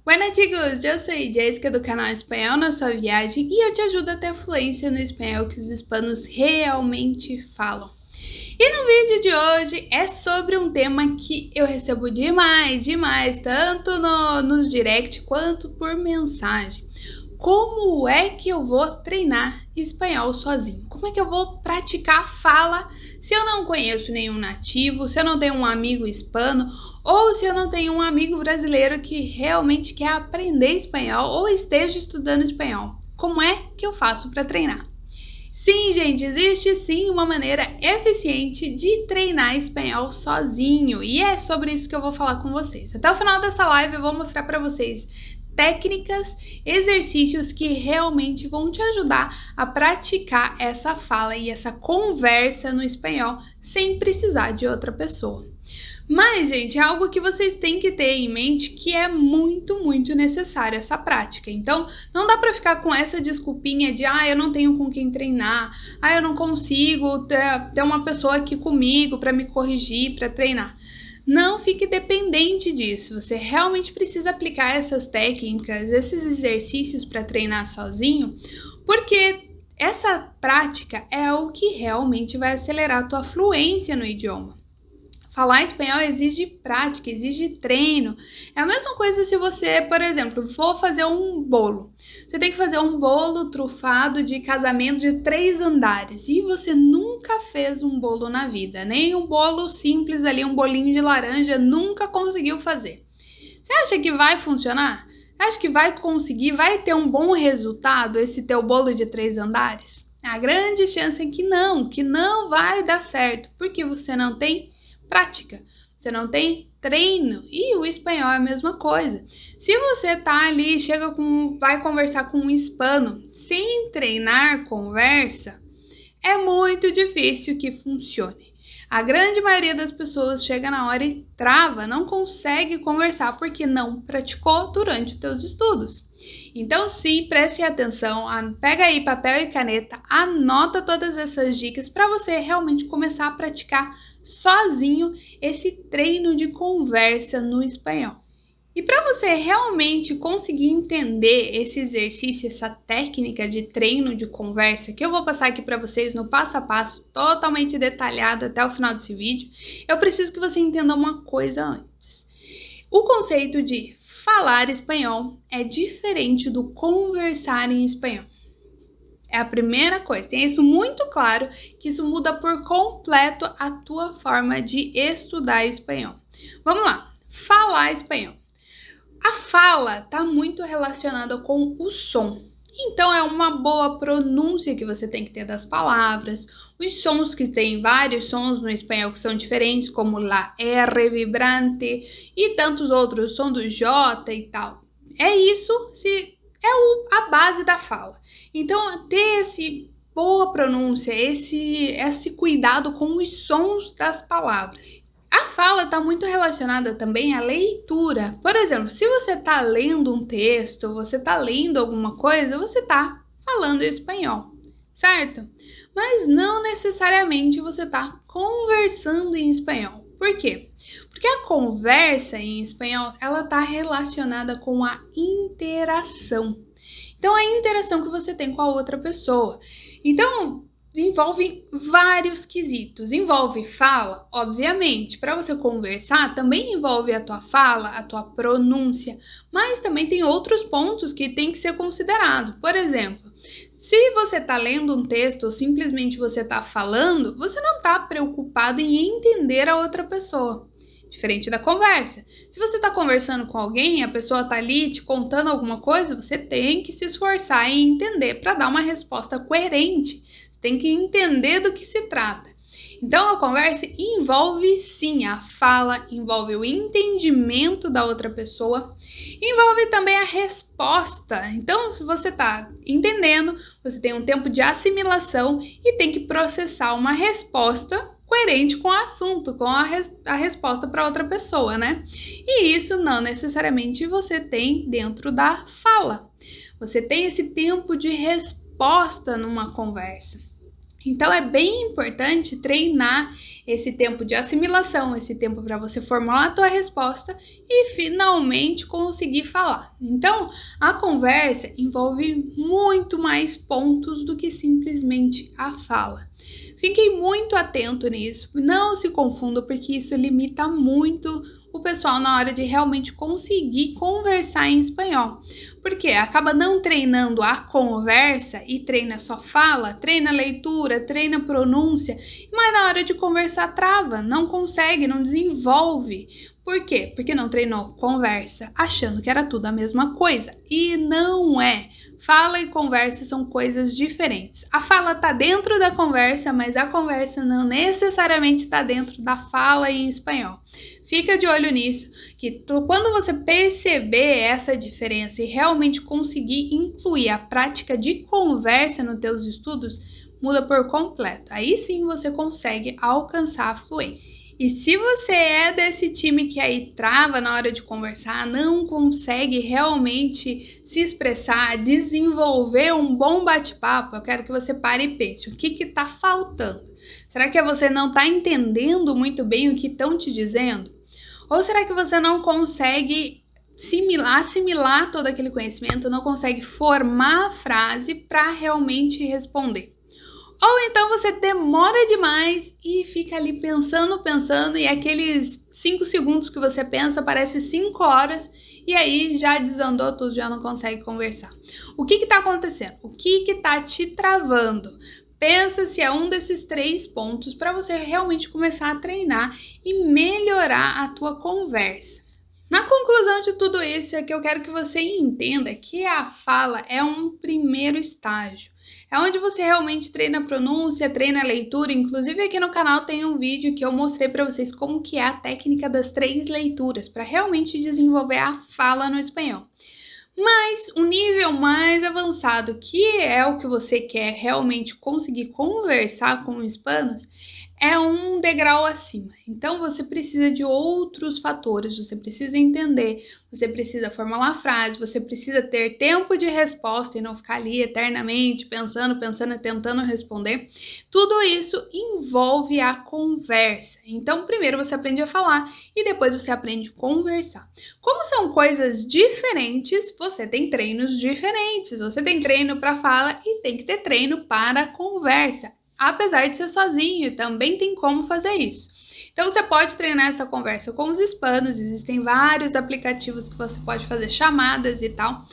Buenas chicos, eu sou Jéssica do canal Espanhol na Sua Viagem e eu te ajudo a ter fluência no espanhol que os hispanos realmente falam. E no vídeo de hoje é sobre um tema que eu recebo demais, tanto nos direct quanto por mensagem. Como é que eu vou treinar espanhol sozinho? Como é que eu vou praticar a fala se eu não conheço nenhum nativo, se eu não tenho um amigo hispano ou se eu não tenho um amigo brasileiro que realmente quer aprender espanhol ou esteja estudando espanhol? Como é que eu faço para treinar? Sim, gente, existe sim uma maneira eficiente de treinar espanhol sozinho e é sobre isso que eu vou falar com vocês. Até o final dessa live eu vou mostrar para vocês técnicas, exercícios que realmente vão te ajudar a praticar essa fala e essa conversa no espanhol sem precisar de outra pessoa. Mas, gente, é algo que vocês têm que ter em mente que é muito necessário essa prática. Então, não dá para ficar com essa desculpinha de eu não tenho com quem treinar, eu não consigo ter uma pessoa aqui comigo para me corrigir, para treinar. Não fique dependente disso. Você realmente precisa aplicar essas técnicas, esses exercícios para treinar sozinho, porque essa prática é o que realmente vai acelerar a tua fluência no idioma. Falar espanhol exige prática, exige treino. É a mesma coisa se você, por exemplo, for fazer um bolo. Você tem que fazer um bolo trufado de casamento de 3 andares e você nunca fez um bolo na vida, nem um bolo simples ali, um bolinho de laranja, nunca conseguiu fazer. Você acha que vai funcionar? Acha que vai conseguir, vai ter um bom resultado esse teu bolo de 3 andares? A grande chance é que não vai dar certo, porque você não tem prática, você não tem treino. E o espanhol é a mesma coisa. Se você tá ali, vai conversar com um hispano sem treinar conversa, é muito difícil que funcione. A grande maioria das pessoas chega na hora e trava, não consegue conversar porque não praticou durante os teus estudos. Então, sim, preste atenção, pega aí papel e caneta, anota todas essas dicas para você realmente começar a praticar sozinho esse treino de conversa no espanhol. E para você realmente conseguir entender esse exercício, essa técnica de treino de conversa que eu vou passar aqui para vocês no passo a passo, totalmente detalhado até o final desse vídeo, eu preciso que você entenda uma coisa antes. O conceito de falar espanhol é diferente do conversar em espanhol. É a primeira coisa, tenha isso muito claro, que isso muda por completo a tua forma de estudar espanhol. Vamos lá, falar espanhol. A fala está muito relacionada com o som. Então, é uma boa pronúncia que você tem que ter das palavras. Os sons que tem vários sons no espanhol que são diferentes, como la R vibrante e tantos outros, o som do J e tal. É isso, a base da fala. Então, ter boa pronúncia, esse cuidado com os sons das palavras. A fala está muito relacionada também à leitura. Por exemplo, se você está lendo um texto, você está lendo alguma coisa, você está falando espanhol, certo? Mas não necessariamente você está conversando em espanhol. Por quê? Porque a conversa em espanhol, ela está relacionada com a interação. Então, a interação que você tem com a outra pessoa. Então, envolve vários quesitos. Envolve fala, obviamente. Para você conversar, também envolve a tua fala, a tua pronúncia. Mas também tem outros pontos que tem que ser considerado. Por exemplo, se você está lendo um texto ou simplesmente você está falando, você não está preocupado em entender a outra pessoa. Diferente da conversa. Se você está conversando com alguém e a pessoa está ali te contando alguma coisa, você tem que se esforçar em entender para dar uma resposta coerente. Tem que entender do que se trata. Então, a conversa envolve sim a fala, envolve o entendimento da outra pessoa, envolve também a resposta. Então, se você está entendendo, você tem um tempo de assimilação e tem que processar uma resposta coerente com o assunto, com a resposta para outra pessoa, né? E isso não necessariamente você tem dentro da fala. Você tem esse tempo de resposta numa conversa. Então é bem importante treinar esse tempo de assimilação, esse tempo para você formular a tua resposta e finalmente conseguir falar. Então, a conversa envolve muito mais pontos do que simplesmente a fala. Fiquem muito atento nisso, não se confunda porque isso limita muito o pessoal na hora de realmente conseguir conversar em espanhol. Porque acaba não treinando a conversa e treina só fala, treina leitura, treina pronúncia, mas na hora de conversar trava, não consegue, não desenvolve. Por quê? Porque não treinou conversa, achando que era tudo a mesma coisa. E não é. Fala e conversa são coisas diferentes. A fala tá dentro da conversa, mas a conversa não necessariamente tá dentro da fala em espanhol. Fica de olho nisso, que quando você perceber essa diferença e realmente conseguir incluir a prática de conversa nos teus estudos, muda por completo. Aí sim você consegue alcançar a fluência. E se você é desse time que aí trava na hora de conversar, não consegue realmente se expressar, desenvolver um bom bate-papo, eu quero que você pare e pense, o que está faltando? Será que você não está entendendo muito bem o que estão te dizendo? Ou será que você não consegue assimilar todo aquele conhecimento, não consegue formar a frase para realmente responder? Ou então você demora demais e fica ali pensando, e aqueles 5 segundos que você pensa parece 5 horas e aí já desandou tudo, já não consegue conversar. O que está acontecendo? O que está te travando? Pensa se é um desses 3 pontos para você realmente começar a treinar e melhorar a tua conversa. Na conclusão de tudo isso é que eu quero que você entenda que a fala é um primeiro estágio. É onde você realmente treina a pronúncia, treina a leitura. Inclusive aqui no canal tem um vídeo que eu mostrei para vocês como que é a técnica das 3 leituras para realmente desenvolver a fala no espanhol. Mas o nível mais avançado, que é o que você quer realmente conseguir conversar com os hispanos, é um degrau acima. Então você precisa de outros fatores, você precisa entender, você precisa formular frase, você precisa ter tempo de resposta e não ficar ali eternamente pensando e tentando responder. Tudo isso envolve a conversa. Então primeiro você aprende a falar e depois você aprende a conversar. Como são coisas diferentes, você tem treinos diferentes. Você tem treino para fala e tem que ter treino para conversa. Apesar de ser sozinho, também tem como fazer isso. Então você pode treinar essa conversa com os hispanos, existem vários aplicativos que você pode fazer chamadas e tal.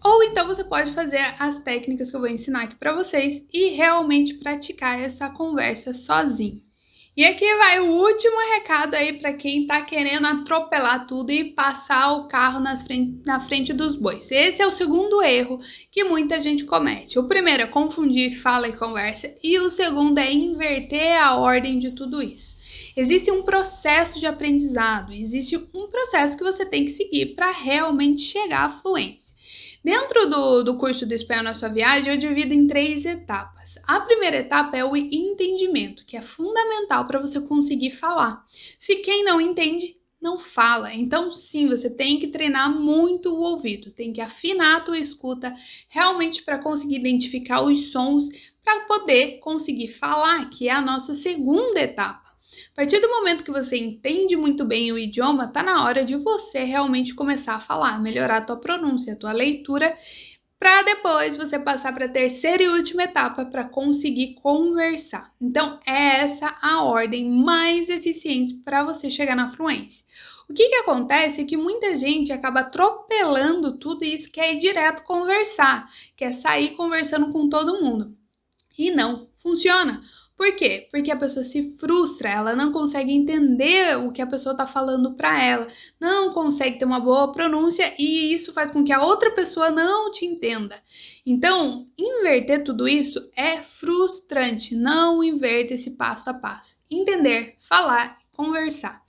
Ou então você pode fazer as técnicas que eu vou ensinar aqui para vocês e realmente praticar essa conversa sozinho. E aqui vai o último recado aí para quem tá querendo atropelar tudo e passar o carro na frente dos bois. Esse é o segundo erro que muita gente comete. O primeiro é confundir fala e conversa e o segundo é inverter a ordem de tudo isso. Existe um processo de aprendizado, existe um processo que você tem que seguir para realmente chegar à fluência. Dentro do curso do Espanhol na Sua Viagem, eu divido em 3 etapas. A primeira etapa é o entendimento, que é fundamental para você conseguir falar. Se quem não entende, não fala. Então, sim, você tem que treinar muito o ouvido, tem que afinar a tua escuta realmente para conseguir identificar os sons para poder conseguir falar, que é a nossa segunda etapa. A partir do momento que você entende muito bem o idioma, está na hora de você realmente começar a falar, melhorar a tua pronúncia, a tua leitura, para depois você passar para a terceira e última etapa para conseguir conversar. Então, é essa a ordem mais eficiente para você chegar na fluência. O que acontece é que muita gente acaba atropelando tudo isso, quer ir direto conversar, quer sair conversando com todo mundo. E não funciona. Por quê? Porque a pessoa se frustra, ela não consegue entender o que a pessoa está falando para ela, não consegue ter uma boa pronúncia e isso faz com que a outra pessoa não te entenda. Então, inverter tudo isso é frustrante, não inverta esse passo a passo. Entender, falar, conversar.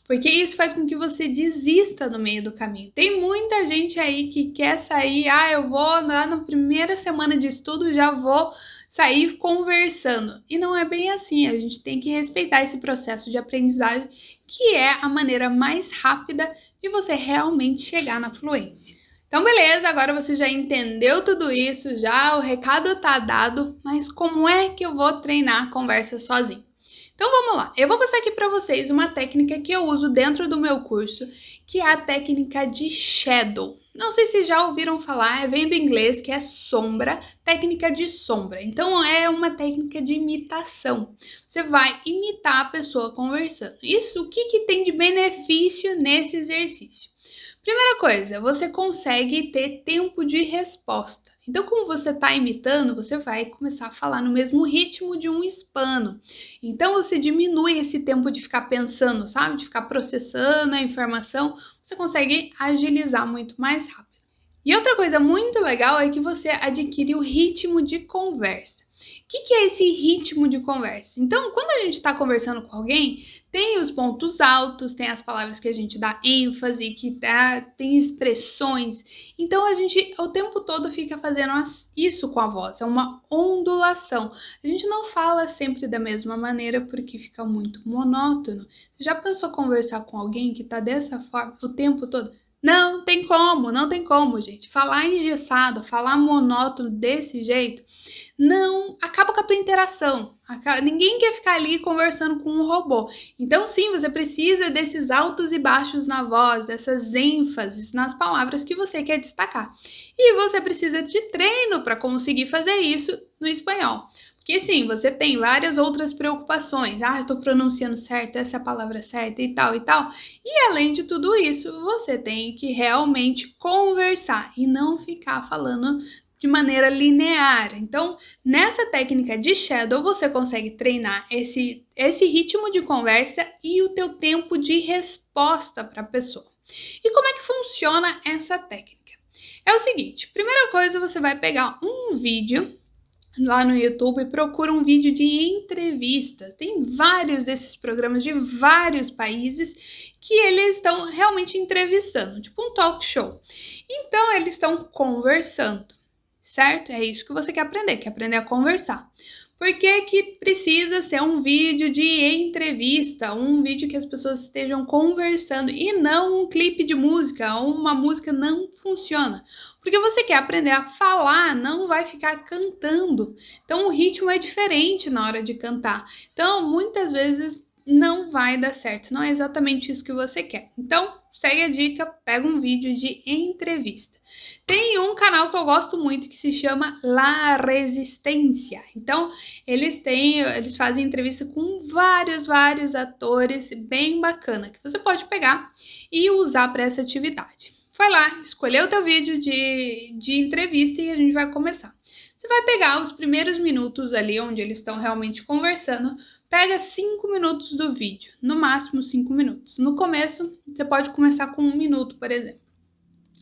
Porque isso faz com que você desista no meio do caminho. Tem muita gente aí que quer sair, eu vou lá na primeira semana de estudo, já vou sair conversando. E não é bem assim, a gente tem que respeitar esse processo de aprendizagem, que é a maneira mais rápida de você realmente chegar na fluência. Então, beleza, agora você já entendeu tudo isso, já o recado tá dado, mas como é que eu vou treinar a conversa sozinho? Então vamos lá, eu vou passar aqui para vocês uma técnica que eu uso dentro do meu curso, que é a técnica de shadow. Não sei se já ouviram falar, vem do inglês, que é sombra, técnica de sombra. Então é uma técnica de imitação. Você vai imitar a pessoa conversando. Isso, o que tem de benefício nesse exercício? Primeira coisa, você consegue ter tempo de resposta. Então, como você está imitando, você vai começar a falar no mesmo ritmo de um hispano. Então, você diminui esse tempo de ficar pensando, sabe? De ficar processando a informação. Você consegue agilizar muito mais rápido. E outra coisa muito legal é que você adquire o ritmo de conversa. O que é esse ritmo de conversa? Então, quando a gente está conversando com alguém, tem os pontos altos, tem as palavras que a gente dá ênfase, tem expressões. Então, a gente o tempo todo fica fazendo isso com a voz, é uma ondulação. A gente não fala sempre da mesma maneira porque fica muito monótono. Você já pensou conversar com alguém que está dessa forma o tempo todo? Não tem como, gente. Falar engessado, falar monótono desse jeito, não acaba com a tua interação. Ninguém quer ficar ali conversando com um robô. Então, sim, você precisa desses altos e baixos na voz, dessas ênfases nas palavras que você quer destacar. E você precisa de treino para conseguir fazer isso no espanhol. Porque sim, você tem várias outras preocupações. Ah, estou pronunciando certo, essa é a palavra certa e tal e tal. E além de tudo isso, você tem que realmente conversar e não ficar falando de maneira linear. Então, nessa técnica de shadow, você consegue treinar esse ritmo de conversa e o teu tempo de resposta para a pessoa. E como é que funciona essa técnica? É o seguinte, primeira coisa, você vai pegar um vídeo lá no YouTube, procura um vídeo de entrevista. Tem vários desses programas de vários países que eles estão realmente entrevistando, tipo um talk show. Então, eles estão conversando, certo? É isso que você quer aprender a conversar. Por que precisa ser um vídeo de entrevista, um vídeo que as pessoas estejam conversando e não um clipe de música, uma música não funciona? Porque você quer aprender a falar, não vai ficar cantando. Então, o ritmo é diferente na hora de cantar. Então, muitas vezes não vai dar certo, não é exatamente isso que você quer. Então, segue a dica, pega um vídeo de entrevista. Tem um canal que eu gosto muito que se chama La Resistência. Então, eles fazem entrevista com vários atores, bem bacana, que você pode pegar e usar para essa atividade. Vai lá, escolher o teu vídeo de entrevista e a gente vai começar. Você vai pegar os primeiros minutos ali, onde eles estão realmente conversando, pega 5 minutos do vídeo, no máximo 5 minutos. No começo, você pode começar com 1 minuto, por exemplo.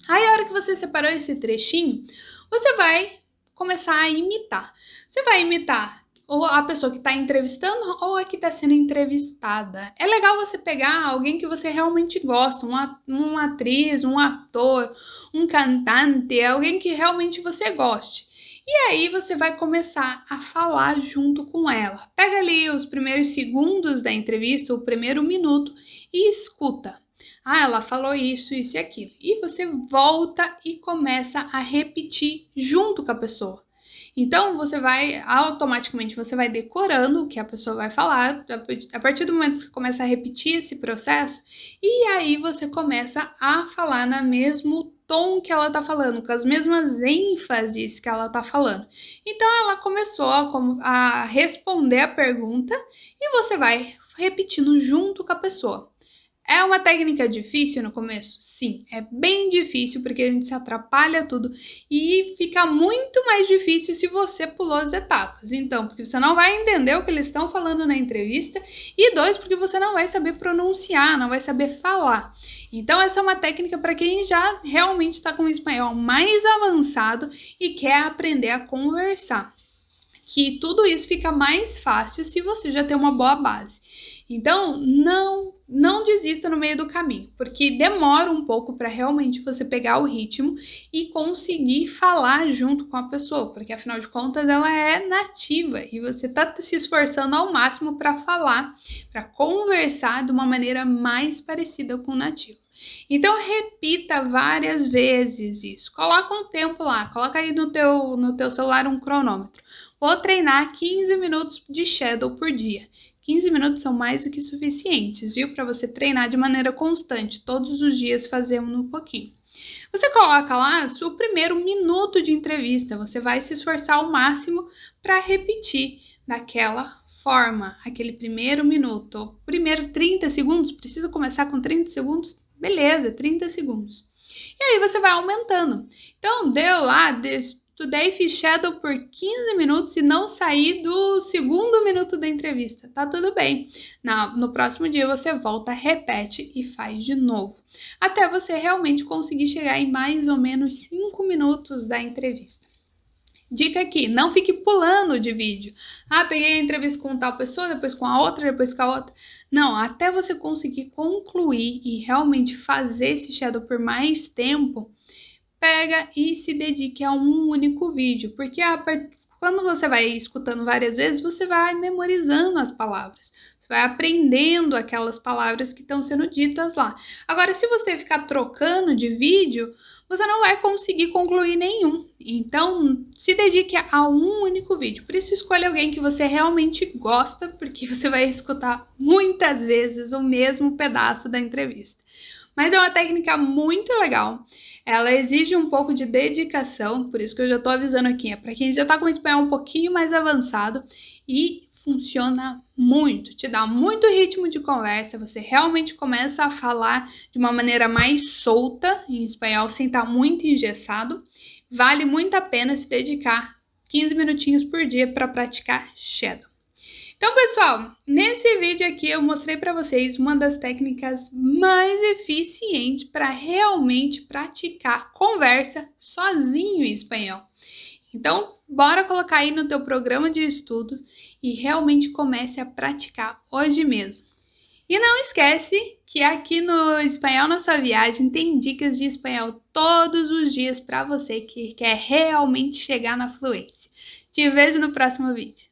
Aí, a hora que você separou esse trechinho, você vai começar a imitar. Você vai imitar ou a pessoa que está entrevistando ou a que está sendo entrevistada. É legal você pegar alguém que você realmente gosta, uma atriz, um ator, um cantante, alguém que realmente você goste. E aí você vai começar a falar junto com ela. Pega ali os primeiros segundos da entrevista, o primeiro minuto e escuta. Ah, ela falou isso e aquilo. E você volta e começa a repetir junto com a pessoa. Então, automaticamente, você vai decorando o que a pessoa vai falar, a partir do momento que você começa a repetir esse processo, e aí você começa a falar no mesmo tom que ela tá falando, com as mesmas ênfases que ela tá falando. Então, ela começou a responder a pergunta e você vai repetindo junto com a pessoa. É uma técnica difícil no começo? Sim, é bem difícil porque a gente se atrapalha tudo e fica muito mais difícil se você pulou as etapas. Então, porque você não vai entender o que eles estão falando na entrevista e 2, porque você não vai saber pronunciar, não vai saber falar. Então, essa é uma técnica para quem já realmente está com o espanhol mais avançado e quer aprender a conversar. Que tudo isso fica mais fácil se você já tem uma boa base. Então, não desista. desista no meio do caminho, porque demora um pouco para realmente você pegar o ritmo e conseguir falar junto com a pessoa, porque afinal de contas ela é nativa e você está se esforçando ao máximo para falar, para conversar de uma maneira mais parecida com o nativo. Então repita várias vezes isso. Coloca um tempo lá, coloca aí no teu celular um cronômetro. Vou treinar 15 minutos de shadow por dia. 15 minutos são mais do que suficientes, viu? Para você treinar de maneira constante, todos os dias fazendo um pouquinho. Você coloca lá o primeiro minuto de entrevista, você vai se esforçar ao máximo para repetir daquela forma, aquele primeiro minuto, primeiro 30 segundos, precisa começar com 30 segundos? Beleza, 30 segundos. E aí você vai aumentando. Então, deu lá, estudei, fiz shadow por 15 minutos e não saí do segundo minuto da entrevista. Tá tudo bem. No próximo dia você volta, repete e faz de novo. Até você realmente conseguir chegar em mais ou menos 5 minutos da entrevista. Dica aqui, não fique pulando de vídeo. Peguei a entrevista com tal pessoa, depois com a outra, depois com a outra. Não, até você conseguir concluir e realmente fazer esse shadow por mais tempo, pega e se dedique a um único vídeo, porque quando você vai escutando várias vezes, você vai memorizando as palavras, você vai aprendendo aquelas palavras que estão sendo ditas lá. Agora, se você ficar trocando de vídeo, você não vai conseguir concluir nenhum. Então, se dedique a um único vídeo. Por isso, escolha alguém que você realmente gosta, porque você vai escutar muitas vezes o mesmo pedaço da entrevista. Mas é uma técnica muito legal. Ela exige um pouco de dedicação, por isso que eu já estou avisando aqui. É para quem já está com o espanhol um pouquinho mais avançado e funciona muito. Te dá muito ritmo de conversa, você realmente começa a falar de uma maneira mais solta em espanhol, sem estar muito engessado. Vale muito a pena se dedicar 15 minutinhos por dia para praticar shadow. Então, pessoal, nesse vídeo aqui eu mostrei para vocês uma das técnicas mais eficientes para realmente praticar conversa sozinho em espanhol. Então, bora colocar aí no teu programa de estudos e realmente comece a praticar hoje mesmo. E não esquece que aqui no Espanhol na Sua Viagem tem dicas de espanhol todos os dias para você que quer realmente chegar na fluência. Te vejo no próximo vídeo.